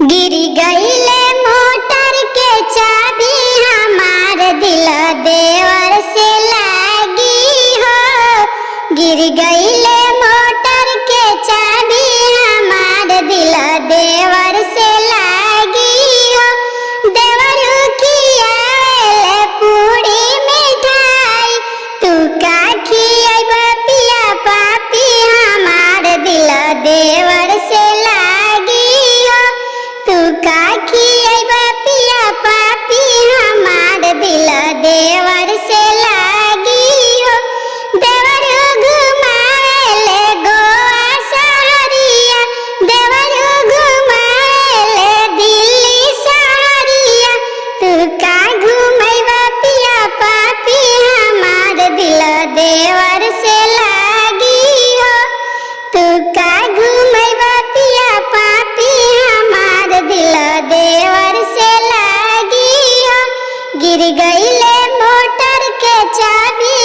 गिर गईले मोटर के चाबी हमार दिल देवर से लागी हो। गिर गईले मोटर के चाबी हमार दिल देवर से लागी हो। देवर खियावेले पूरी मिठाई, तू का खियाइबा पिया पापी हमार दिल देवर से लागी हो। तू का खियाइबा पिया पापी हमार दिल देवर से लागी हो। देवर घुमावेले गोवा सहरिया, देवर घुमावेले दिल्ली सहरिया, तू का घुमाइबा पिया पापी हमार दिल देवर से लागी हो। तू का घुमाइबा पिया पापी हमार दिल देवर से लागी हो। गिर गईले मोटर के चाबी